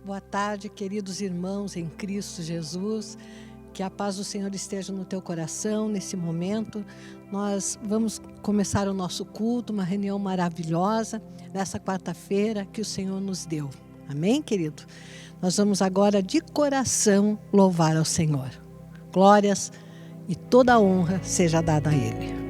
Boa tarde, queridos irmãos em Cristo Jesus. Que a paz do Senhor esteja no teu coração nesse momento. Nós vamos começar o nosso culto, uma reunião maravilhosa, nessa quarta-feira que o Senhor nos deu. Amém, querido? Nós vamos agora de coração louvar ao Senhor. Glórias e toda a honra seja dada a Ele.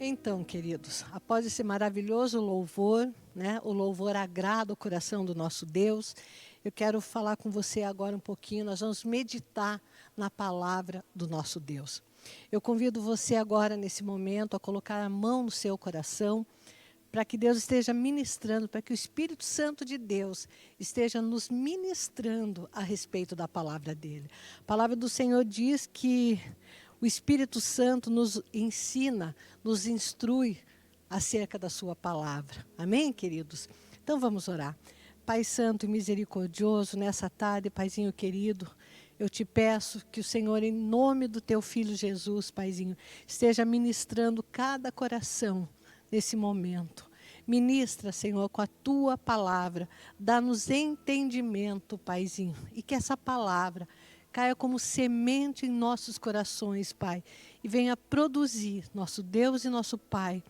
Então, queridos, após esse maravilhoso louvor, né, o louvor agrada o coração do nosso Deus, eu quero falar com você agora um pouquinho, nós vamos meditar na palavra do nosso Deus. Eu convido você agora, nesse momento, a colocar a mão no seu coração, para que Deus esteja ministrando, para que o Espírito Santo de Deus esteja nos ministrando a respeito da palavra dele. A palavra do Senhor diz que o Espírito Santo nos ensina, nos instrui acerca da sua palavra. Amém, queridos? Então vamos orar. Pai Santo e misericordioso, nessa tarde, Paizinho querido, eu te peço que o Senhor, em nome do teu Filho Jesus, Paizinho, esteja ministrando cada coração nesse momento. Ministra, Senhor, com a tua palavra, dá-nos entendimento, Paizinho, e que essa palavra caia como semente em nossos corações, Pai, e venha produzir, nosso Deus e nosso Pai,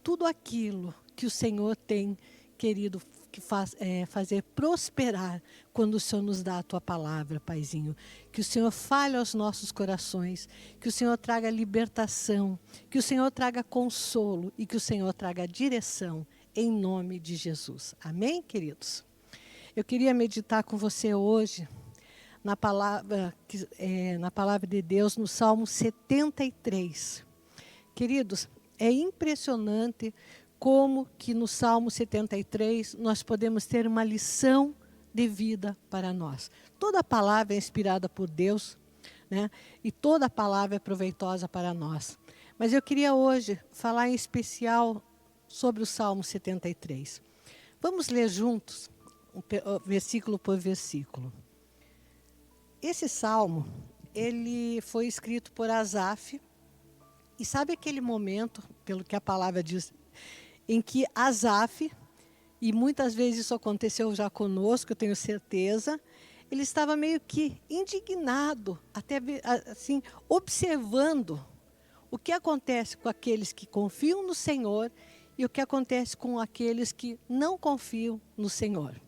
tudo aquilo que o Senhor tem querido que fazer prosperar quando o Senhor nos dá a tua palavra, Paizinho. Que o Senhor fale aos nossos corações, que o Senhor traga libertação, que o Senhor traga consolo e que o Senhor traga direção, em nome de Jesus. Amém, queridos? Eu queria meditar com você hoje na palavra de Deus, no Salmo 73. Queridos, é impressionante como que no Salmo 73 nós podemos ter uma lição de vida para nós. Toda a palavra é inspirada por Deus, né? E toda a palavra é proveitosa para nós. Mas eu queria hoje falar em especial sobre o Salmo 73. Vamos ler juntos, versículo por versículo. Esse salmo, ele foi escrito por Asaf, e sabe aquele momento, pelo que a palavra diz, em que Asaf, e muitas vezes isso aconteceu já conosco, eu tenho certeza, ele estava meio que indignado, até assim, observando o que acontece com aqueles que confiam no Senhor e o que acontece com aqueles que não confiam no Senhor.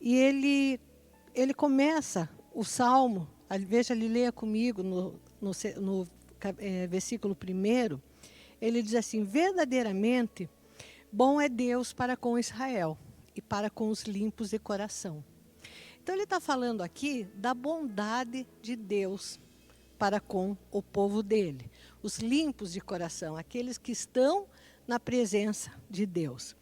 E ele começa o salmo, veja, ele leia comigo no versículo 1, ele diz assim: verdadeiramente bom é Deus para com Israel e para com os limpos de coração. Então ele está falando aqui da bondade de Deus para com o povo dele. Os limpos de coração, aqueles que estão na presença de Deus.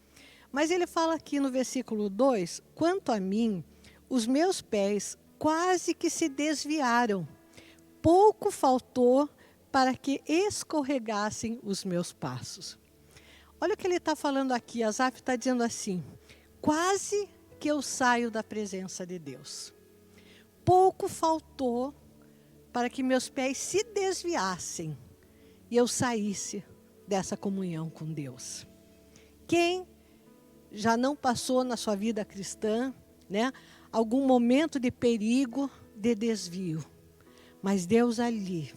Mas ele fala aqui no versículo 2, quanto a mim, os meus pés quase que se desviaram. Pouco faltou para que escorregassem os meus passos. Olha o que ele está falando aqui, Asaf está dizendo assim, quase que eu saio da presença de Deus. Pouco faltou para que meus pés se desviassem e eu saísse dessa comunhão com Deus. Quem já não passou na sua vida cristã, né, algum momento de perigo, de desvio, mas Deus ali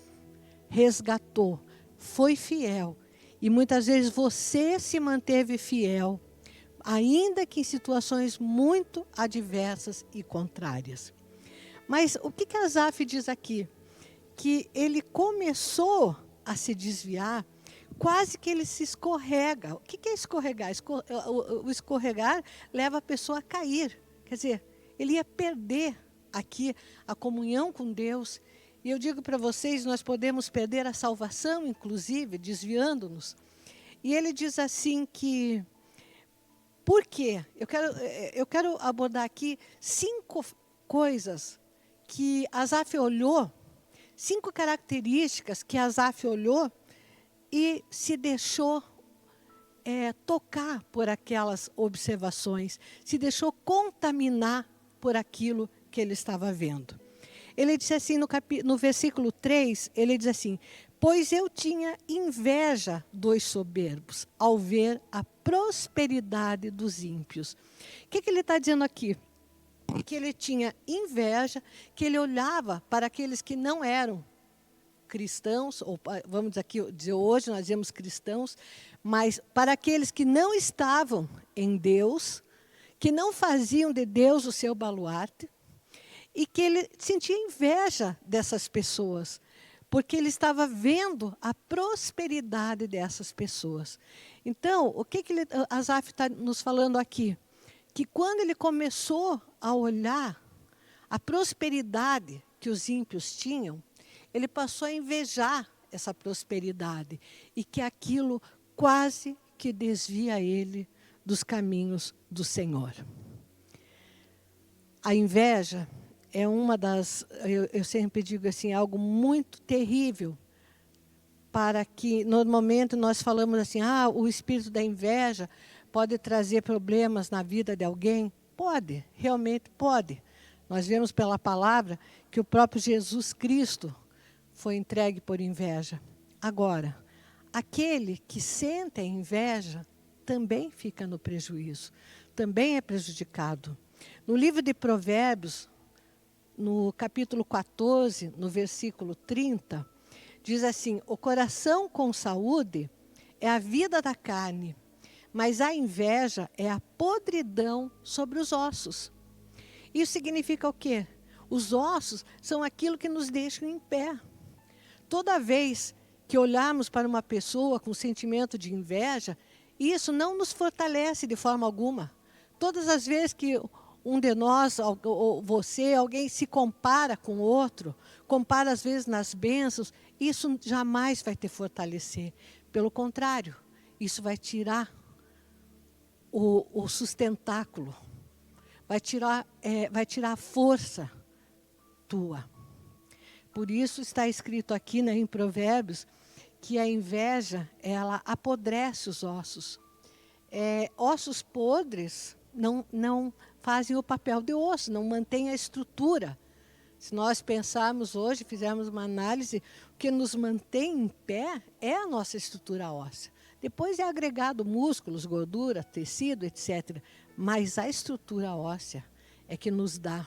resgatou, foi fiel, e muitas vezes você se manteve fiel, ainda que em situações muito adversas e contrárias. Mas o que Asaf diz aqui? Que ele começou a se desviar, quase que ele se escorrega. O que é escorregar? O escorregar leva a pessoa a cair. Quer dizer, ele ia perder aqui a comunhão com Deus. E eu digo para vocês, nós podemos perder a salvação, inclusive, desviando-nos. E ele diz assim que, por quê? Eu quero abordar aqui 5 coisas que Asaf olhou, 5 características que Asaf olhou e se deixou tocar por aquelas observações, se deixou contaminar por aquilo que ele estava vendo. Ele disse assim no versículo 3, ele diz assim, pois eu tinha inveja dos soberbos ao ver a prosperidade dos ímpios. O que ele está dizendo aqui? Que ele tinha inveja, que ele olhava para aqueles que não eram cristãos, ou vamos dizer hoje nós dizemos cristãos, mas para aqueles que não estavam em Deus, que não faziam de Deus o seu baluarte, e que ele sentia inveja dessas pessoas, porque ele estava vendo a prosperidade dessas pessoas. Então, o que Asaf está nos falando aqui? Que quando ele começou a olhar a prosperidade que os ímpios tinham, ele passou a invejar essa prosperidade e que aquilo quase que desvia ele dos caminhos do Senhor. A inveja é uma das, eu sempre digo assim, algo muito terrível, para que, normalmente, nós falamos assim, o espírito da inveja pode trazer problemas na vida de alguém. Pode, realmente pode. Nós vemos pela palavra que o próprio Jesus Cristo foi entregue por inveja. Agora, aquele que sente a inveja também fica no prejuízo, também é prejudicado. No livro de Provérbios, no capítulo 14, no versículo 30, diz assim: o coração com saúde é a vida da carne, mas a inveja é a podridão sobre os ossos. Isso significa o quê? Os ossos são aquilo que nos deixam em pé. Toda vez que olharmos para uma pessoa com sentimento de inveja, isso não nos fortalece de forma alguma. Todas as vezes que um de nós, ou você, alguém se compara com outro, compara às vezes nas bênçãos, isso jamais vai te fortalecer. Pelo contrário, isso vai tirar o sustentáculo, vai tirar a força tua. Por isso está escrito aqui, né, em Provérbios, que a inveja, ela apodrece os ossos. Ossos podres não fazem o papel de osso, não mantém a estrutura. Se nós pensarmos hoje, fizermos uma análise, o que nos mantém em pé é a nossa estrutura óssea. Depois é agregado músculos, gordura, tecido, etc. Mas a estrutura óssea é que nos dá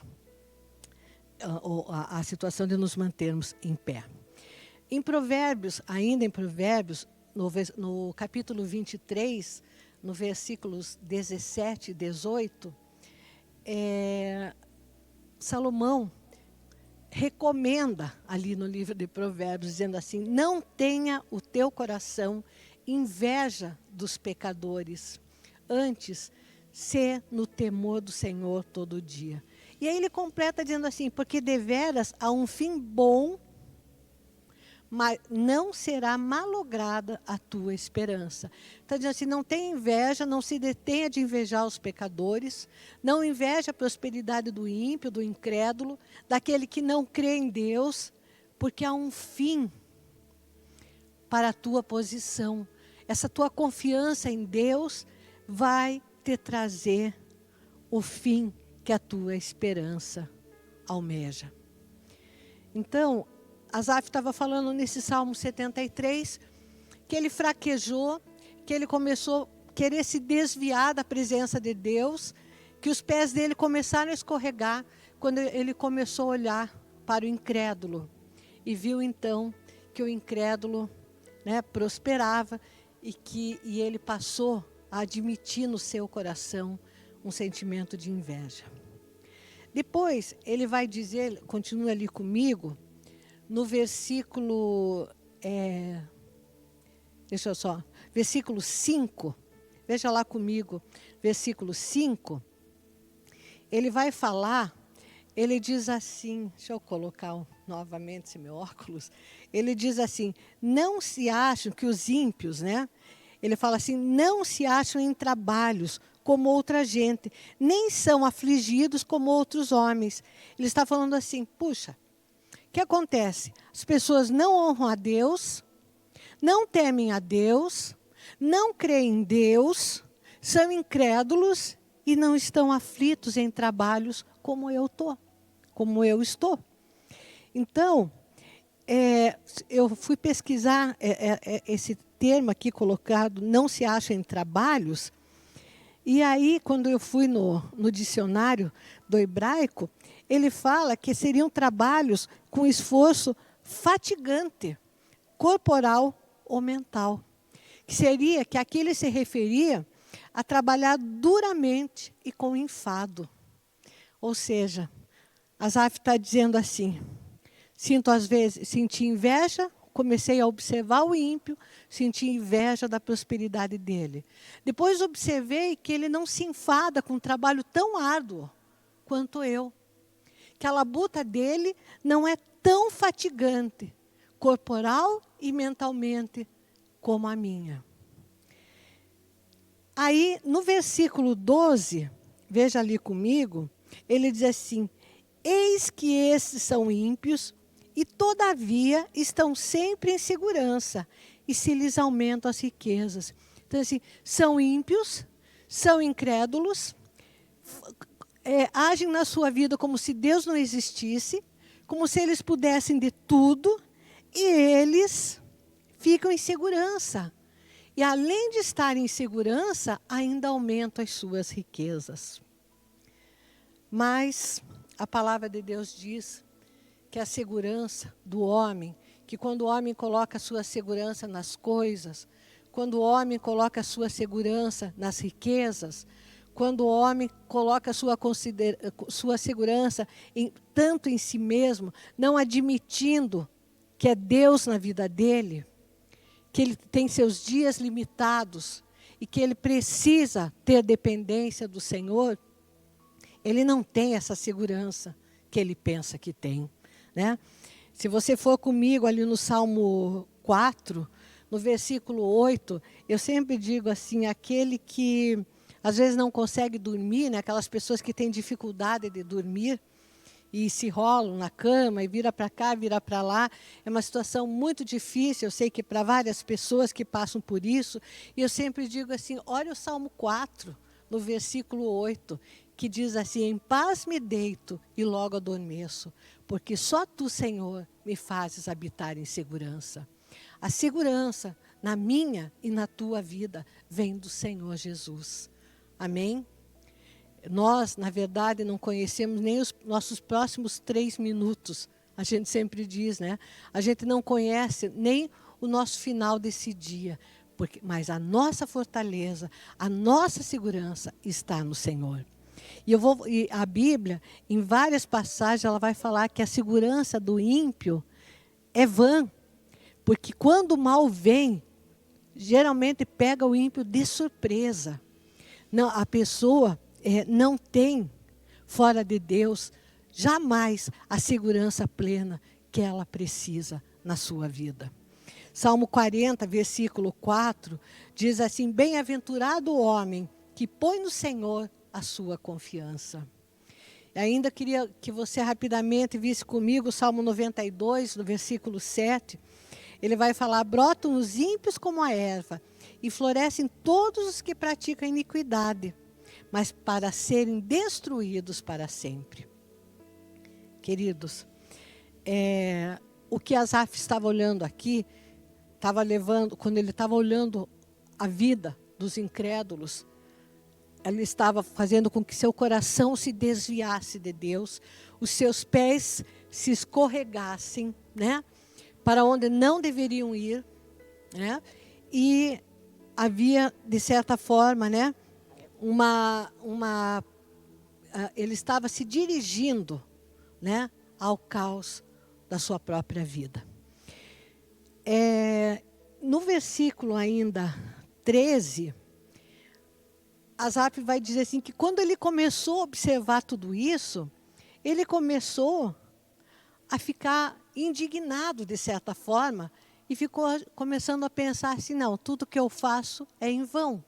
a situação de nos mantermos em pé. Em Provérbios, ainda em Provérbios, no capítulo 23, no versículos 17 e 18, Salomão recomenda ali no livro de Provérbios, dizendo assim: não tenha o teu coração inveja dos pecadores, antes sê no temor do Senhor todo dia. E aí ele completa dizendo assim: porque deveras há um fim bom, mas não será malograda a tua esperança. Está dizendo assim: não tenha inveja, não se detenha de invejar os pecadores, não inveja a prosperidade do ímpio, do incrédulo, daquele que não crê em Deus, porque há um fim para a tua posição. Essa tua confiança em Deus vai te trazer o fim que a tua esperança almeja. Então, Asaf estava falando nesse Salmo 73, que ele fraquejou, que ele começou a querer se desviar da presença de Deus, que os pés dele começaram a escorregar, quando ele começou a olhar para o incrédulo. E viu então que o incrédulo, né, prosperava e ele passou a admitir no seu coração um sentimento de inveja. Depois, ele vai dizer, continua ali comigo, no versículo, versículo 5, veja lá comigo, versículo 5, ele vai falar, ele diz assim, deixa eu colocar novamente esse meu óculos, ele diz assim: não se acham que os ímpios, né? Ele fala assim: não se acham em trabalhos como outra gente, nem são afligidos como outros homens. Ele está falando assim: puxa, o que acontece? As pessoas não honram a Deus, não temem a Deus, não creem em Deus, são incrédulos e não estão aflitos em trabalhos como eu estou. Então, eu fui pesquisar esse termo aqui colocado, não se acha em trabalhos, e aí, quando eu fui no dicionário do hebraico, ele fala que seriam trabalhos com esforço fatigante, corporal ou mental. Que seria que aqui ele se referia a trabalhar duramente e com enfado. Ou seja, Asaf está dizendo assim: Senti inveja, comecei a observar o ímpio, senti inveja da prosperidade dele. Depois observei que ele não se enfada com um trabalho tão árduo quanto eu. Que a labuta dele não é tão fatigante, corporal e mentalmente, como a minha. Aí, no versículo 12, veja ali comigo, ele diz assim: eis que esses são ímpios, e todavia estão sempre em segurança, e se lhes aumentam as riquezas. Então, assim, são ímpios, são incrédulos, agem na sua vida como se Deus não existisse, como se eles pudessem de tudo, e eles ficam em segurança. E além de estar em segurança, ainda aumentam as suas riquezas. Mas a palavra de Deus diz que a segurança do homem, que quando o homem coloca a sua segurança nas coisas, quando o homem coloca a sua segurança nas riquezas, quando o homem coloca a sua segurança tanto em si mesmo, não admitindo que é Deus na vida dele, que ele tem seus dias limitados e que ele precisa ter dependência do Senhor, ele não tem essa segurança que ele pensa que tem, né? Se você for comigo ali no Salmo 4, no versículo 8, eu sempre digo assim, aquele que às vezes não consegue dormir, né? Aquelas pessoas que têm dificuldade de dormir e se rolam na cama e vira para cá, vira para lá. É uma situação muito difícil, eu sei que para várias pessoas que passam por isso. E eu sempre digo assim, olha o Salmo 4, no versículo 8, que diz assim: em paz me deito e logo adormeço, porque só tu, Senhor, me fazes habitar em segurança. A segurança na minha e na tua vida vem do Senhor Jesus. Amém? Nós, na verdade, não conhecemos nem os nossos próximos 3 minutos. A gente sempre diz, né? A gente não conhece nem o nosso final desse dia. Mas a nossa fortaleza, a nossa segurança está no Senhor. E a Bíblia, em várias passagens, ela vai falar que a segurança do ímpio é vã. Porque quando o mal vem, geralmente pega o ímpio de surpresa. Não, a pessoa não tem, fora de Deus, jamais a segurança plena que ela precisa na sua vida. Salmo 40, versículo 4, diz assim: bem-aventurado o homem que põe no Senhor a sua confiança. E ainda queria que você rapidamente visse comigo o Salmo 92, no versículo 7. Ele vai falar: brotam os ímpios como a erva, e florescem todos os que praticam iniquidade, mas para serem destruídos para sempre. Queridos, o que Asaf estava olhando aqui, quando ele estava olhando a vida dos incrédulos, ele estava fazendo com que seu coração se desviasse de Deus, os seus pés se escorregassem, né, para onde não deveriam ir, né, e havia, de certa forma, né, ele estava se dirigindo, né, ao caos da sua própria vida. No versículo ainda 13, Asaf vai dizer assim, que quando ele começou a observar tudo isso, ele começou a ficar indignado, de certa forma, e ficou começando a pensar assim: não, tudo que eu faço é em vão.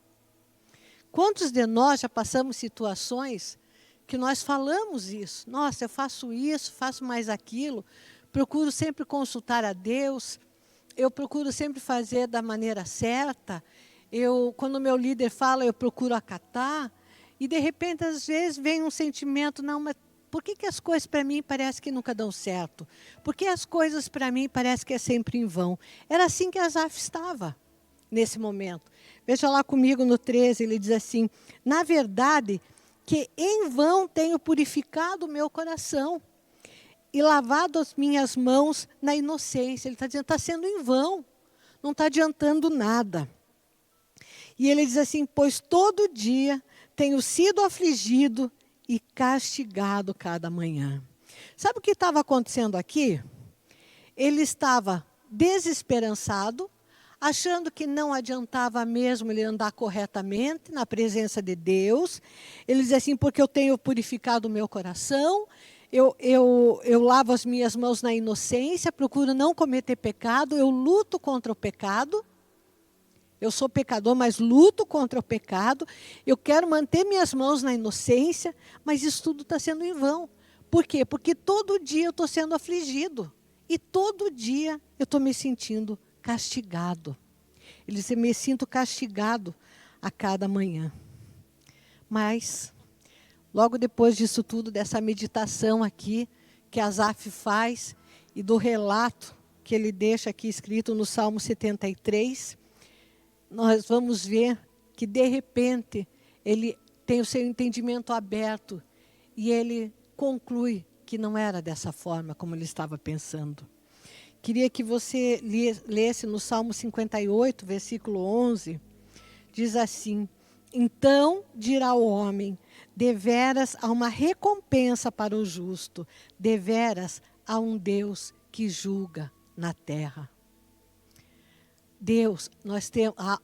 Quantos de nós já passamos situações que nós falamos isso? Nossa, eu faço isso, faço mais aquilo, procuro sempre consultar a Deus, eu procuro sempre fazer da maneira certa, quando o meu líder fala, eu procuro acatar, e de repente, às vezes, vem um sentimento: não, mas por que as coisas para mim parece que nunca dão certo? Por que as coisas para mim parece que é sempre em vão? Era assim que Asaf estava nesse momento. Veja lá comigo no 13, ele diz assim: na verdade, que em vão tenho purificado o meu coração e lavado as minhas mãos na inocência. Ele está dizendo, está sendo em vão, não está adiantando nada. E ele diz assim: pois todo dia tenho sido afligido e castigado cada manhã. Sabe o que estava acontecendo aqui? ele estava desesperançado, achando que não adiantava mesmo ele andar corretamente na presença de Deus. Ele dizia assim, porque eu tenho purificado o meu coração, eu lavo as minhas mãos na inocência, procuro não cometer pecado, eu luto contra o pecado. Eu sou pecador, mas luto contra o pecado. Eu quero manter minhas mãos na inocência, mas isso tudo está sendo em vão. Por quê? Porque todo dia eu estou sendo afligido. E todo dia eu estou me sentindo castigado. Ele diz, eu me sinto castigado a cada manhã. Mas, logo depois disso tudo, dessa meditação aqui, que Asaf faz, e do relato que ele deixa aqui escrito no Salmo 73, nós vamos ver que, de repente, ele tem o seu entendimento aberto e ele conclui que não era dessa forma como ele estava pensando. Queria que você lesse no Salmo 58, versículo 11, diz assim, então dirá o homem, deveras há uma recompensa para o justo, deveras há um Deus que julga na terra. Deus,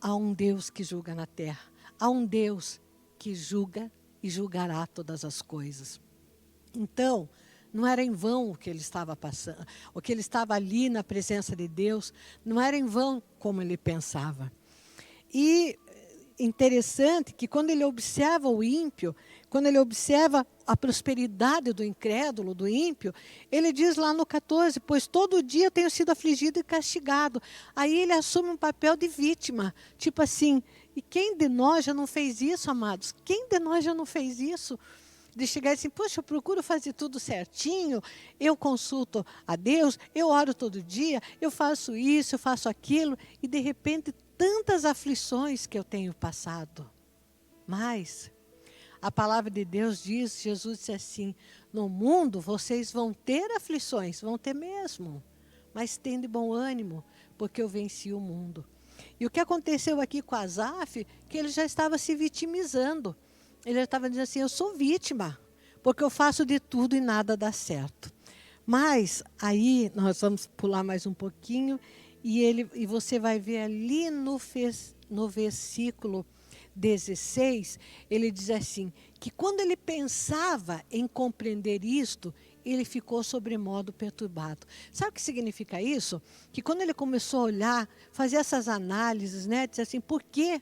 há um Deus que julga na terra. Há um Deus que julga e julgará todas as coisas. Então, não era em vão o que ele estava passando, o que ele estava ali na presença de Deus, não era em vão como ele pensava. E interessante que quando ele observa o ímpio, quando ele observa a prosperidade do incrédulo, do ímpio, ele diz lá no 14, pois todo dia eu tenho sido afligido e castigado. Aí ele assume um papel de vítima, tipo assim, e quem de nós já não fez isso, amados? Quem de nós já não fez isso? De chegar assim, poxa, eu procuro fazer tudo certinho, eu consulto a Deus, eu oro todo dia, eu faço isso, eu faço aquilo, e de repente tantas aflições que eu tenho passado. Mas a palavra de Deus diz, Jesus disse assim, no mundo vocês vão ter aflições, vão ter mesmo, mas tem de bom ânimo, porque eu venci o mundo. E o que aconteceu aqui com Asaf, que ele já estava se vitimizando. Ele já estava dizendo assim, eu sou vítima, porque eu faço de tudo e nada dá certo. Mas aí nós vamos pular mais um pouquinho, e você vai ver ali no versículo 16, ele diz assim, que quando ele pensava em compreender isto, ele ficou sobremodo perturbado. Sabe o que significa isso? Que quando ele começou a olhar, fazer essas análises, né, dizer assim, por que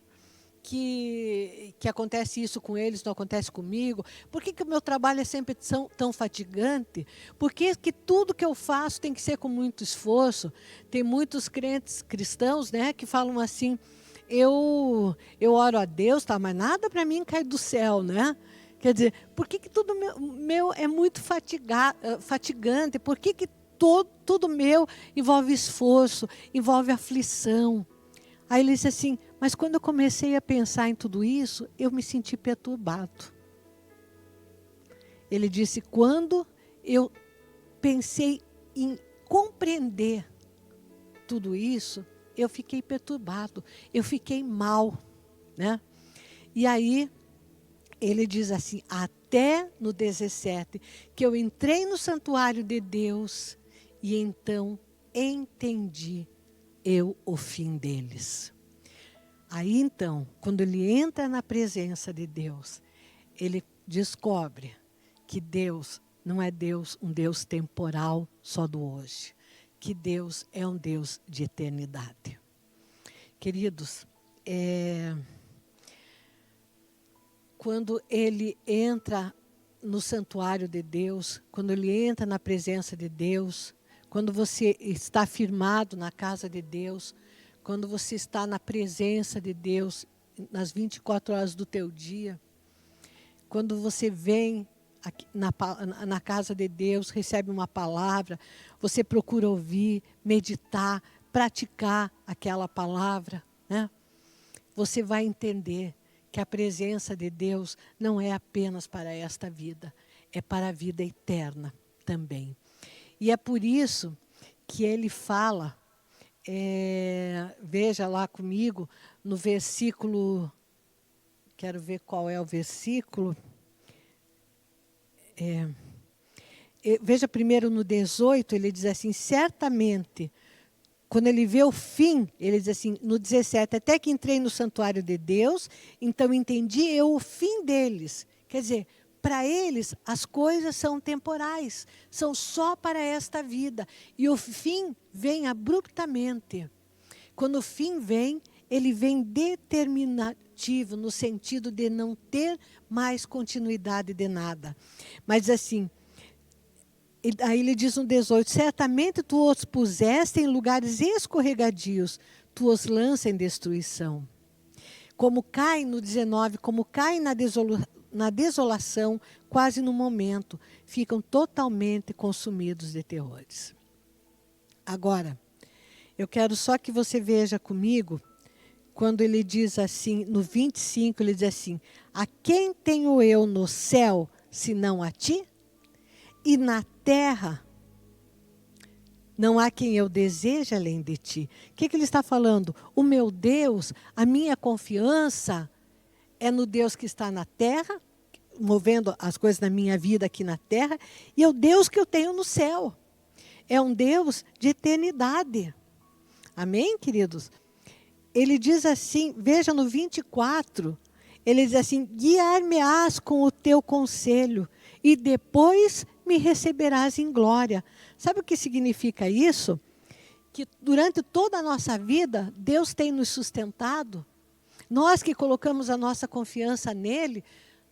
acontece isso com eles, não acontece comigo? Por que o meu trabalho é sempre tão fatigante? Por que tudo que eu faço tem que ser com muito esforço? Tem muitos crentes cristãos, né, que falam assim, eu oro a Deus, tá, mas nada para mim cai do céu, né? Quer dizer, por que tudo meu é muito fatigante? Por que tudo meu envolve esforço, envolve aflição? Aí ele disse assim, mas quando eu comecei a pensar em tudo isso, eu me senti perturbado. Ele disse, quando eu pensei em compreender tudo isso, eu fiquei perturbado, eu fiquei mal, né? E aí, ele diz assim, até no 17, que eu entrei no santuário de Deus e então entendi o fim deles. Aí então, quando ele entra na presença de Deus, ele descobre que Deus não é um Deus temporal só do hoje, que Deus é um Deus de eternidade. Queridos, quando ele entra no santuário de Deus, quando ele entra na presença de Deus, quando você está firmado na casa de Deus, quando você está na presença de Deus, nas 24 horas do teu dia, quando você vem aqui na casa de Deus, recebe uma palavra, você procura ouvir, meditar, praticar aquela palavra, né? Você vai entender que a presença de Deus não é apenas para esta vida, é para a vida eterna também. E é por isso que ele fala, veja lá comigo, no versículo, quero ver qual é o versículo, Veja primeiro no 18, ele diz assim, certamente, quando ele vê o fim, ele diz assim, no 17, até que entrei no santuário de Deus, então entendi eu o fim deles. Quer dizer, para eles as coisas são temporais, são só para esta vida. E o fim vem abruptamente. Quando o fim vem, ele vem determinativo, no sentido de não ter mais continuidade de nada. Mas assim, aí ele diz no 18, certamente tu os puseste em lugares escorregadios, tu os lanças em destruição. Como cai no 19, como cai na desolação, quase no momento, ficam totalmente consumidos de terrores. Agora, eu quero só que você veja comigo, quando ele diz assim, no 25, ele diz assim, a quem tenho eu no céu, senão a ti? E na terra, não há quem eu deseje além de ti. O que ele está falando? O meu Deus, a minha confiança é no Deus que está na terra, movendo as coisas na minha vida aqui na terra, e é o Deus que eu tenho no céu. É um Deus de eternidade. Amém, queridos? Ele diz assim, veja no 24, ele diz assim, guiar-me-ás com o teu conselho, e depois me receberás em glória. Sabe o que significa isso? Que durante toda a nossa vida, Deus tem nos sustentado. Nós que colocamos a nossa confiança nele,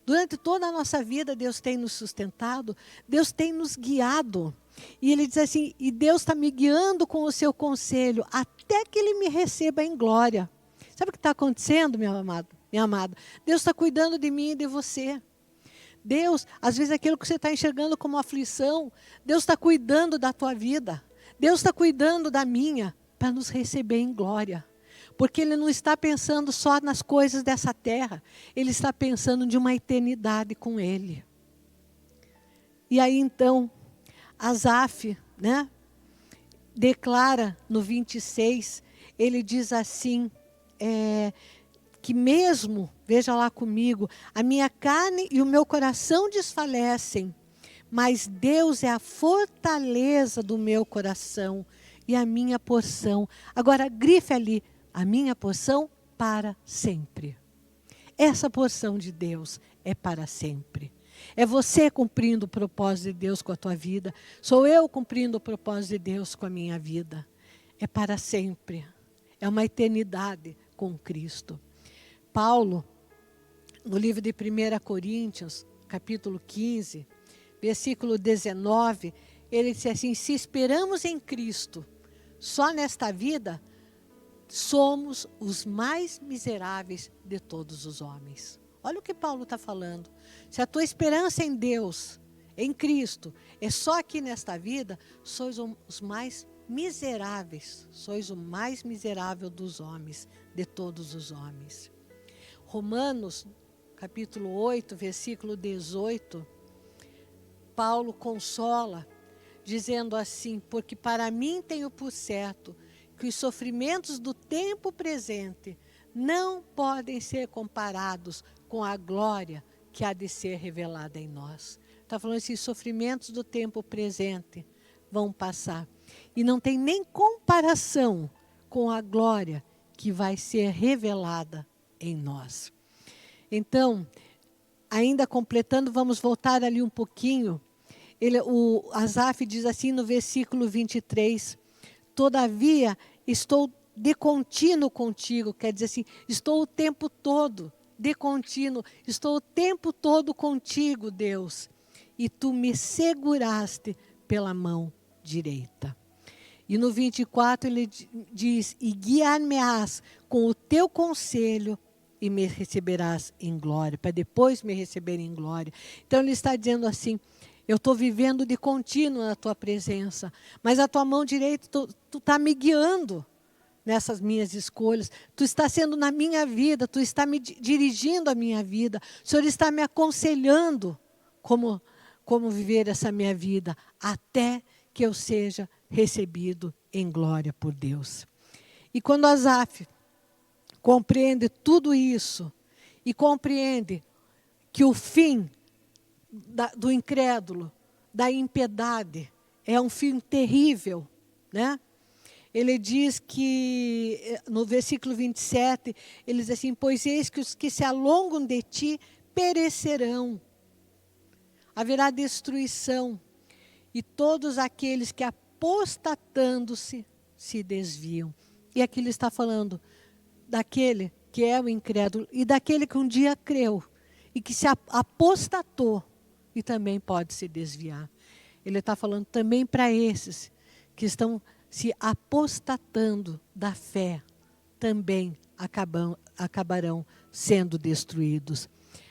durante toda a nossa vida, Deus tem nos sustentado, Deus tem nos guiado. E ele diz assim, e Deus está me guiando com o seu conselho, até que ele me receba em glória. Sabe o que está acontecendo, meu amado, minha amada? Deus está cuidando de mim e de você. Deus, às vezes aquilo que você está enxergando como aflição, Deus está cuidando da tua vida. Deus está cuidando da minha, para nos receber em glória. Porque Ele não está pensando só nas coisas dessa terra. Ele está pensando de uma eternidade com Ele. E aí então, Asaf, né, declara no 26, ele diz assim, que mesmo, veja lá comigo, a minha carne e o meu coração desfalecem, mas Deus é a fortaleza do meu coração e a minha porção. Agora, grife ali, a minha porção para sempre. Essa porção de Deus é para sempre. É você cumprindo o propósito de Deus com a tua vida. Sou eu cumprindo o propósito de Deus com a minha vida. É para sempre. É uma eternidade com Cristo. Paulo, no livro de 1 Coríntios, capítulo 15, versículo 19, ele disse assim, se esperamos em Cristo, só nesta vida, somos os mais miseráveis de todos os homens. Olha o que Paulo está falando. Se a tua esperança em Deus, em Cristo, é só aqui nesta vida, sois os mais miseráveis. Sois o mais miserável dos homens, de todos os homens. Romanos, capítulo 8, versículo 18, Paulo consola, dizendo assim, porque para mim tenho por certo que os sofrimentos do tempo presente não podem ser comparados com a glória que há de ser revelada em nós. Está falando assim, sofrimentos do tempo presente vão passar. E não tem nem comparação com a glória que vai ser revelada em nós. Então, ainda completando, vamos voltar ali um pouquinho. O Asaf diz assim no versículo 23, todavia estou de contínuo contigo, quer dizer assim, estou o tempo todo de contínuo, estou o tempo todo contigo, Deus, e tu me seguraste pela mão direita. E no 24 ele diz, e guiar-me-ás com o teu conselho e me receberás em glória, para depois me receber em glória. Então ele está dizendo assim, eu estou vivendo de contínuo na tua presença, mas a tua mão direita, tu está me guiando nessas minhas escolhas, tu está sendo na minha vida, tu está me dirigindo a minha vida, o Senhor está me aconselhando como viver essa minha vida, até que eu seja recebido em glória por Deus. E quando Asaf compreende tudo isso, e compreende que o fim do incrédulo, da impiedade. É um fim terrível, né? Ele diz que, no versículo 27, ele diz assim: pois eis que os que se alongam de ti perecerão. Haverá destruição. E todos aqueles que apostatando-se, se desviam. E aqui ele está falando daquele que é o incrédulo e daquele que um dia creu e que se apostatou e também pode se desviar. Ele está falando também para esses que estão se apostatando da fé, também acabarão sendo destruídos.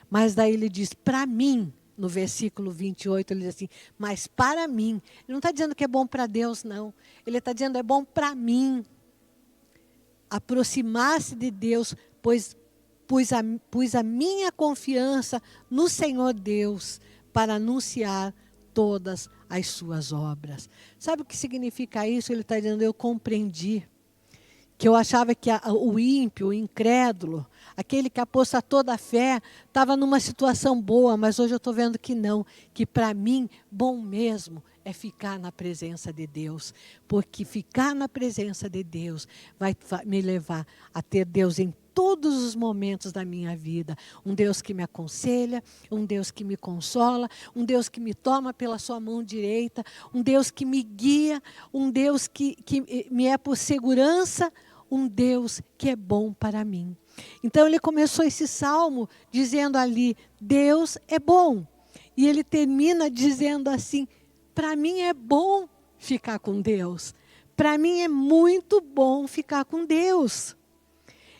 Mas daí ele diz, para mim, no versículo 28, ele diz assim, mas para mim, ele não está dizendo que é bom para Deus, não. Ele está dizendo, é bom para mim aproximar-se de Deus, pois pus a minha confiança no Senhor Deus para anunciar todas as suas obras. Sabe o que significa isso? Ele está dizendo, eu compreendi que eu achava que o ímpio, o incrédulo, aquele que apostatou da fé, estava numa situação boa, mas hoje eu estou vendo que não, que para mim, bom mesmo é ficar na presença de Deus, porque ficar na presença de Deus vai me levar a ter Deus em todos os momentos da minha vida. Um Deus que me aconselha, um Deus que me consola, um Deus que me toma pela sua mão direita, um Deus que me guia, um Deus que me é por segurança, um Deus que é bom para mim. Então ele começou esse salmo dizendo ali, Deus é bom. E ele termina dizendo assim, para mim é bom ficar com Deus. Para mim é muito bom ficar com Deus.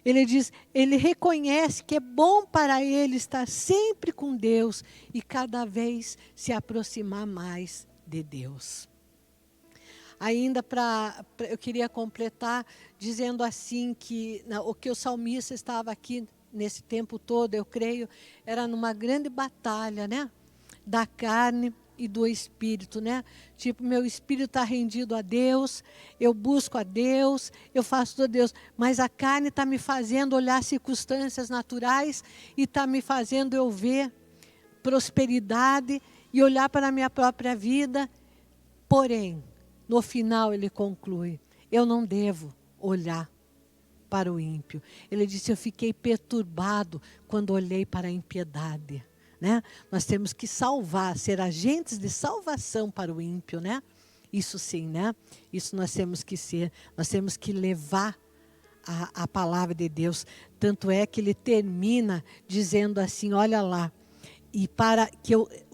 Ele diz, ele reconhece que é bom para ele estar sempre com Deus e cada vez se aproximar mais de Deus. Ainda eu queria completar dizendo assim que o que o salmista estava aqui nesse tempo todo, eu creio, era numa grande batalha, né? Da carne e do espírito, né? Tipo, meu espírito está rendido a Deus, eu busco a Deus, eu faço tudo a Deus, mas a carne está me fazendo olhar circunstâncias naturais e está me fazendo eu ver prosperidade e olhar para a minha própria vida. Porém, no final ele conclui, eu não devo olhar para o ímpio. Ele disse, eu fiquei perturbado quando olhei para a impiedade. Né? Nós temos que salvar, ser agentes de salvação para o ímpio, né? Isso sim, né? Isso nós temos que ser, nós temos que levar a palavra de Deus. Tanto é que ele termina dizendo assim, olha lá, e para que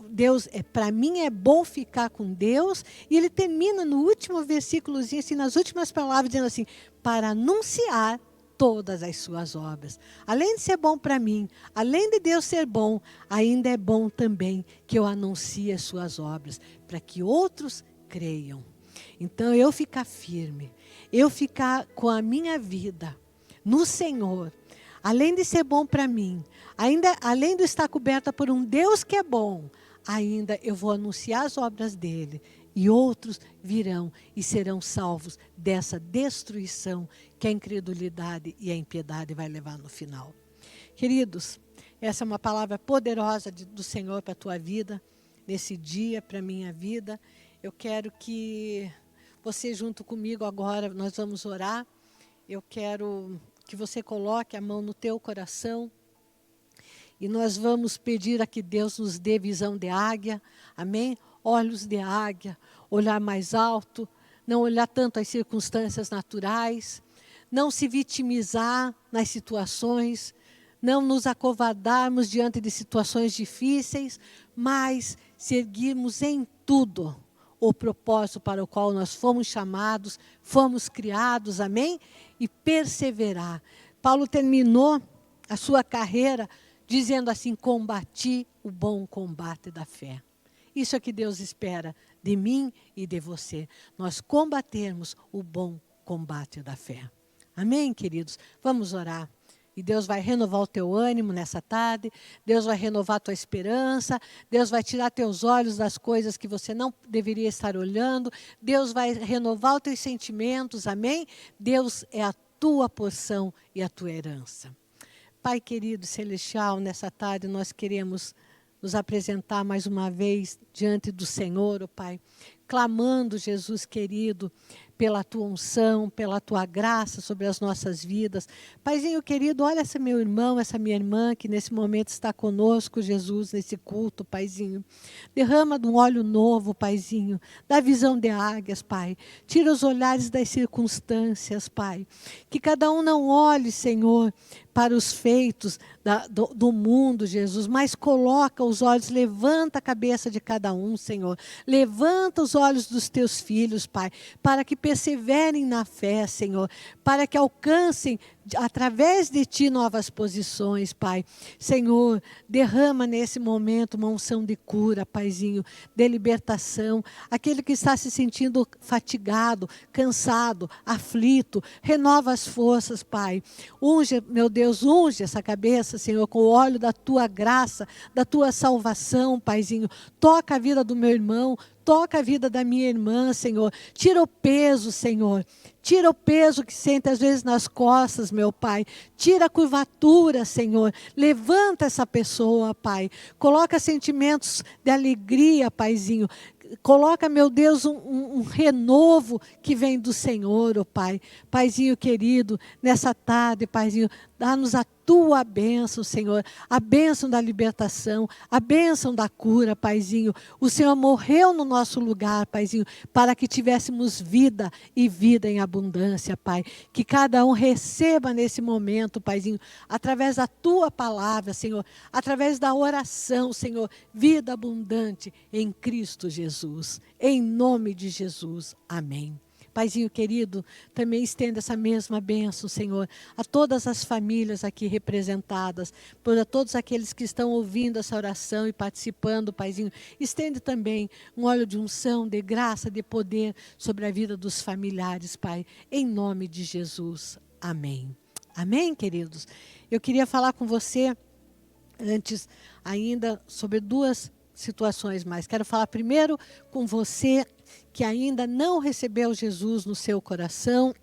Deus, para mim é bom ficar com Deus, e ele termina no último versículozinho, assim, nas últimas palavras, dizendo assim, para anunciar todas as suas obras. Além de ser bom para mim, além de Deus ser bom, ainda é bom também que eu anuncie as suas obras, para que outros creiam. Então eu ficar firme, eu ficar com a minha vida no Senhor, além de ser bom para mim, além de estar coberta por um Deus que é bom, ainda eu vou anunciar as obras dele. E outros virão e serão salvos dessa destruição que a incredulidade e a impiedade vai levar no final. Queridos, essa é uma palavra poderosa do Senhor para a tua vida, nesse dia, para a minha vida. Eu quero que você junto comigo agora, nós vamos orar. Eu quero que você coloque a mão no teu coração. E nós vamos pedir a que Deus nos dê visão de águia. Amém? Olhos de águia, olhar mais alto, não olhar tanto as circunstâncias naturais, não se vitimizar nas situações, não nos acovardarmos diante de situações difíceis, mas seguirmos em tudo o propósito para o qual nós fomos chamados, fomos criados, amém? E perseverar. Paulo terminou a sua carreira dizendo assim, combati o bom combate da fé. Isso é que Deus espera de mim e de você. Nós combatermos o bom combate da fé. Amém, queridos? Vamos orar. E Deus vai renovar o teu ânimo nessa tarde. Deus vai renovar a tua esperança. Deus vai tirar teus olhos das coisas que você não deveria estar olhando. Deus vai renovar os teus sentimentos. Amém? Deus é a tua porção e a tua herança. Pai querido celestial, nessa tarde nós queremos nos apresentar mais uma vez diante do Senhor, ó Pai, clamando, Jesus querido, pela tua unção, pela tua graça sobre as nossas vidas. Paizinho querido, olha esse meu irmão, essa minha irmã que nesse momento está conosco, Jesus, nesse culto, Paizinho. Derrama de um óleo novo, Paizinho, da visão de águias, Pai. Tira os olhares das circunstâncias, Pai. Que cada um não olhe, Senhor, para os feitos do mundo, Jesus, mas coloca os olhos, levanta a cabeça de cada um, Senhor. Levanta os olhos dos teus filhos, Pai, para que perseverem na fé, Senhor, para que alcancem através de Ti novas posições, Pai. Senhor, derrama nesse momento uma unção de cura, Paizinho, de libertação. Aquele que está se sentindo fatigado, cansado, aflito, renova as forças, Pai. Unge, meu Deus, unge essa cabeça, Senhor, com o óleo da Tua graça, da Tua salvação, Paizinho. Toca a vida do meu irmão, toca a vida da minha irmã, Senhor. Tira o peso, Senhor. Tira o peso que sente às vezes nas costas, meu Pai. Tira a curvatura, Senhor. Levanta essa pessoa, Pai. Coloca sentimentos de alegria, Paizinho. Coloca, meu Deus, um renovo que vem do Senhor, ó Pai. Paizinho querido, nessa tarde, Paizinho, dá-nos a Tua bênção, Senhor. A bênção da libertação, a bênção da cura, Paizinho. O Senhor morreu no nosso lugar, Paizinho, para que tivéssemos vida e vida em abundância, Pai. Que cada um receba nesse momento, Paizinho, através da Tua palavra, Senhor, através da oração, Senhor, vida abundante em Cristo Jesus. Em nome de Jesus. Amém. Paizinho querido, também estenda essa mesma bênção, Senhor, a todas as famílias aqui representadas, por a todos aqueles que estão ouvindo essa oração e participando, Paizinho. Estende também um óleo de unção, de graça, de poder sobre a vida dos familiares, Pai, em nome de Jesus. Amém. Amém, queridos? Eu queria falar com você, antes ainda, sobre duas situações mais. Quero falar primeiro com você que ainda não recebeu Jesus no seu coração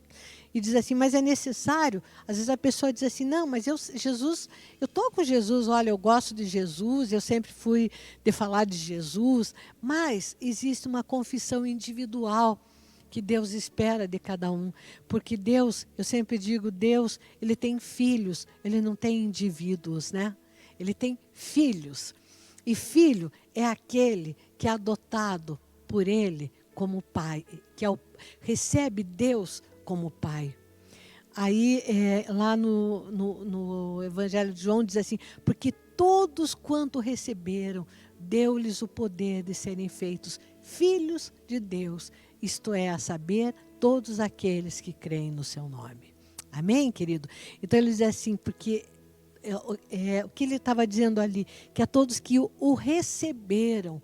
e diz assim, mas é necessário. Às vezes a pessoa diz assim, não, mas eu estou com Jesus, olha, eu gosto de Jesus, eu sempre fui de falar de Jesus, mas existe uma confissão individual que Deus espera de cada um, porque Deus, eu sempre digo, Deus, Ele tem filhos, Ele não tem indivíduos, né? Ele tem filhos. E filho é aquele que é adotado por Ele como pai, que recebe Deus como pai. Aí, lá no Evangelho de João, diz assim, porque todos quanto receberam, deu-lhes o poder de serem feitos filhos de Deus, isto é, a saber, todos aqueles que creem no seu nome. Amém, querido? Então, ele diz assim, porque... o que ele estava dizendo ali, que a todos que o receberam,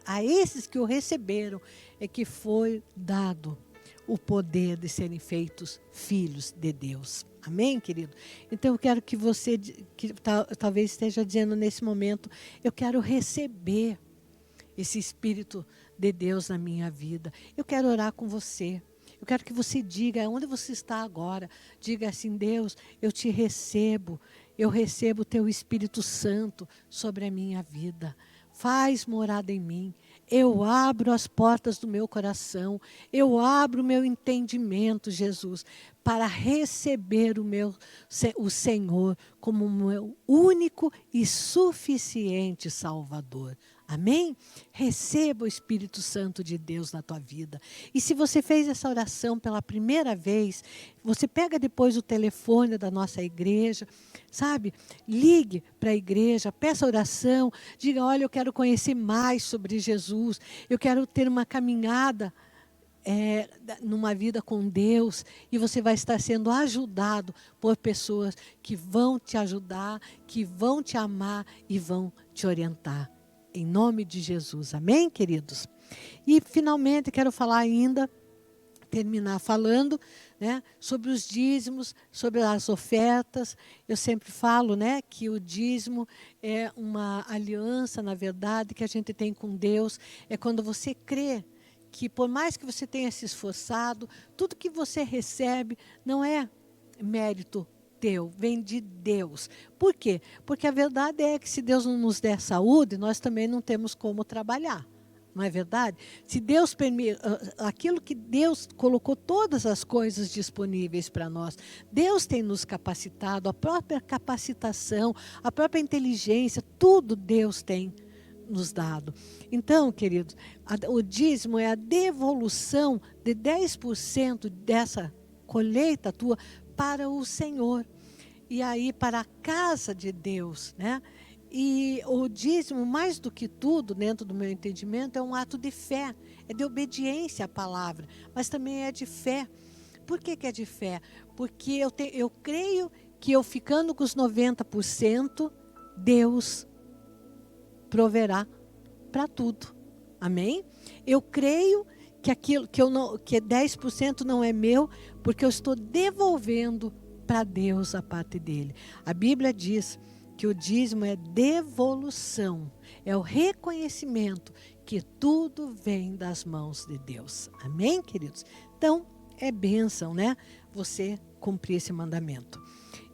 a esses que o receberam, é que foi dado o poder de serem feitos filhos de Deus. Amém, querido? Então eu quero que você, que talvez esteja dizendo nesse momento, eu quero receber esse Espírito de Deus na minha vida. Eu quero orar com você. Eu quero que você diga, onde você está agora, diga assim, Deus, eu te recebo, eu recebo o teu Espírito Santo sobre a minha vida. Faz morada em mim. Eu abro as portas do meu coração, eu abro o meu entendimento, Jesus, para receber o Senhor como o meu único e suficiente Salvador. Amém? Receba o Espírito Santo de Deus na tua vida. E se você fez essa oração pela primeira vez, você pega depois o telefone da nossa igreja, sabe? Ligue para a igreja, peça oração, diga, olha, eu quero conhecer mais sobre Jesus, eu quero ter uma caminhada numa vida com Deus, e você vai estar sendo ajudado por pessoas que vão te ajudar, que vão te amar e vão te orientar. Em nome de Jesus. Amém, queridos? E, finalmente, quero falar ainda, terminar falando, né, sobre os dízimos, sobre as ofertas. Eu sempre falo, né, que o dízimo é uma aliança, na verdade, que a gente tem com Deus. É quando você crê que, por mais que você tenha se esforçado, tudo que você recebe não é mérito teu, vem de Deus. Por quê? Porque a verdade é que se Deus não nos der saúde, nós também não temos como trabalhar. Não é verdade? Se Deus permite, aquilo que Deus colocou todas as coisas disponíveis para nós, Deus tem nos capacitado, a própria capacitação, a própria inteligência, tudo Deus tem nos dado. Então, queridos, o dízimo é a devolução de 10% dessa colheita tua para o Senhor. E aí, para a casa de Deus, né? E o dízimo, mais do que tudo, dentro do meu entendimento, é um ato de fé, é de obediência à palavra, mas também é de fé. Por que é de fé? Porque eu creio que eu ficando com os 90%, Deus proverá para tudo. Amém? Eu creio que aquilo que 10% não é meu, porque eu estou devolvendo para Deus a parte dele. A Bíblia diz que o dízimo é devolução, é o reconhecimento que tudo vem das mãos de Deus. Amém, queridos? Então, é bênção, né? Você cumprir esse mandamento.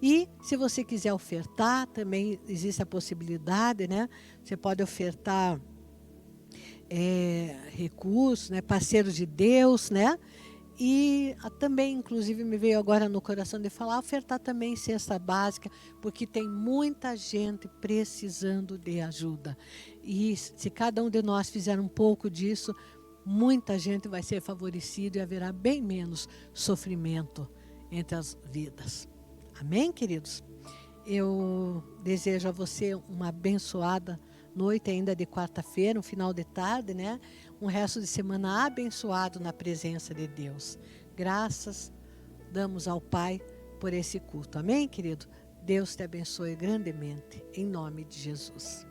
E se você quiser ofertar, também existe a possibilidade, né? Você pode ofertar recursos, né? Parceiros de Deus, né? E também, inclusive, me veio agora no coração de falar, ofertar também cesta básica, porque tem muita gente precisando de ajuda. E se cada um de nós fizer um pouco disso, muita gente vai ser favorecida e haverá bem menos sofrimento entre as vidas. Amém, queridos? Eu desejo a você uma abençoada noite ainda de quarta-feira, um final de tarde, né? Um resto de semana abençoado na presença de Deus. Graças damos ao Pai por esse culto. Amém, querido? Deus te abençoe grandemente, em nome de Jesus.